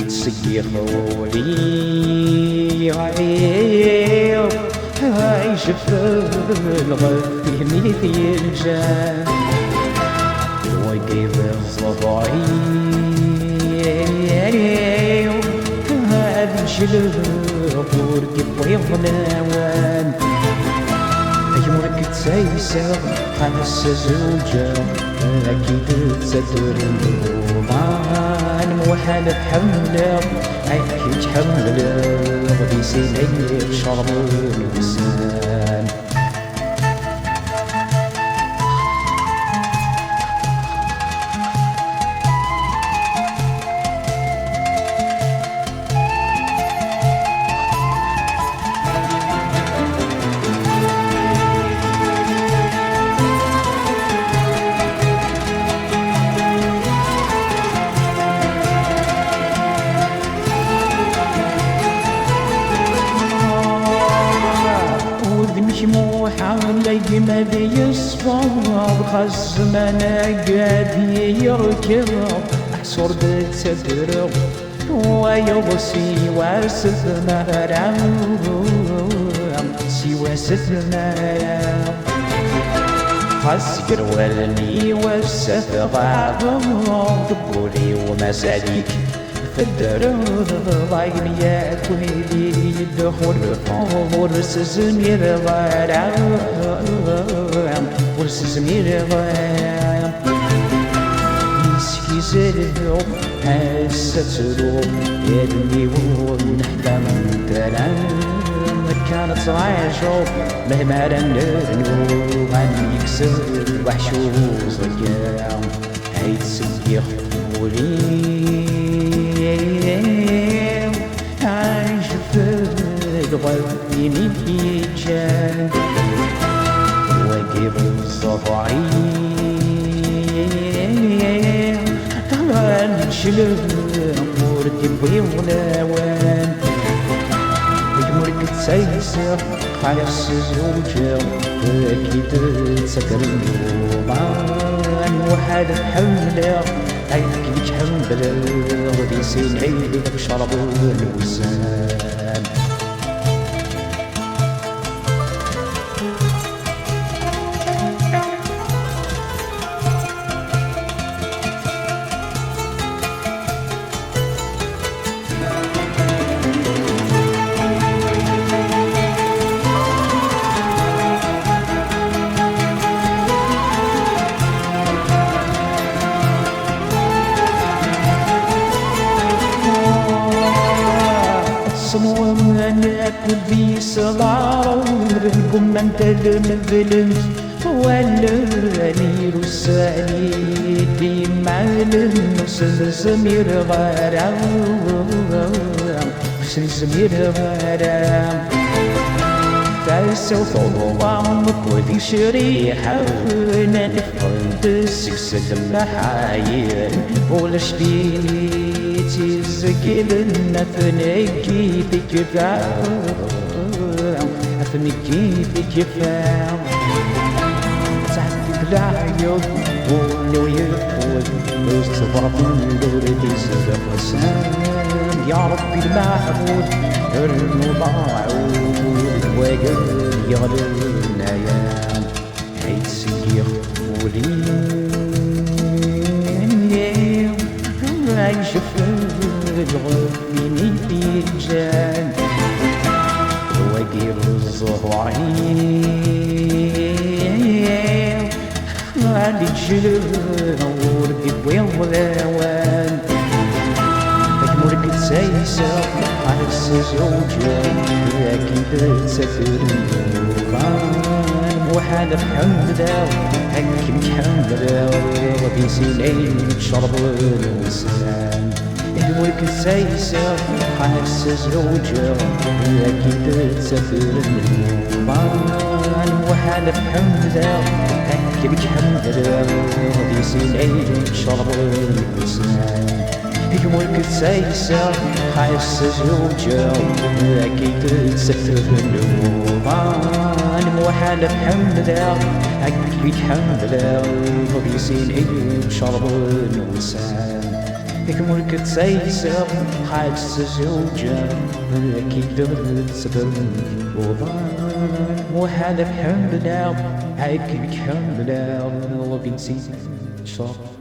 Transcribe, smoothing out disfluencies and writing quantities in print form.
تسقي خولي عيب عايش في الغد يهمني الجان وقف الصباعي هذا شلوك ويغنوان يمرك تسيسر خمس زوجة أكيد تستر النومان موحل بحملة أكيد حملة غدي سيني بشرب الوسان حالي ما بيصفر خز منا قاد يركض احصر بالتدرغ ويغسي واسف مرام سوى ستمرام خز قرولني وسف غاضب دبولي ومساليك الدرب ضايق ياكل يدخل ورس زمير ضرام ورس زمير ضرام يسكي زرعو هستسرو يدني ونحلم ترام كانت عايشو مهما رنرنو عن يكسر وحشو صيام هيت سيخ ولي عايش في الغد يجان واقف الصفعي شلم مركب ويغنوان يمرك تسيسر خالص زوجة أكيد تسكر النومان وحد حملة أكيد حملة غدي سينعيد بشرب الوسان أنا كل صغار ربكم من تلم الظلم والأمير السعيد ديما للنص زمير غرام زمير غرام فسوف ضوامك وذي شريحة نفرد السكسة المحايل ولا شبيني تزكي لنا فنكي في كفاء فنكي في كفاء تحت العيون ولو يفوت مستغرب من دورتي سبب وسام يا ربي المعبود المضاعود وقل يغلبنا يا حيث سيخ ولي عايش في الغد من الجان وقير الزهرين عندي الجلد وردي بويوان مرك تسيسر على الزوجة أكيد تسافر النومان وحال بحمدة هكي حمدة ربي سيلين شرب الوسان مرك تسيسر على الزوجة أكيد تسافر النومان وحال بحمدة هكي حمدة ربي سيلين شرب الوسان يمرك تسيسر حيس زوجة أكيد تستر النومان موحل بحمدة أكيد حمدة وبيسين شرب الوسان يكمل كتسيسر حاج الزوجة أكيد تسبب وضان وهذا بحمد الله هيك بحمد الله وبنسيت شرط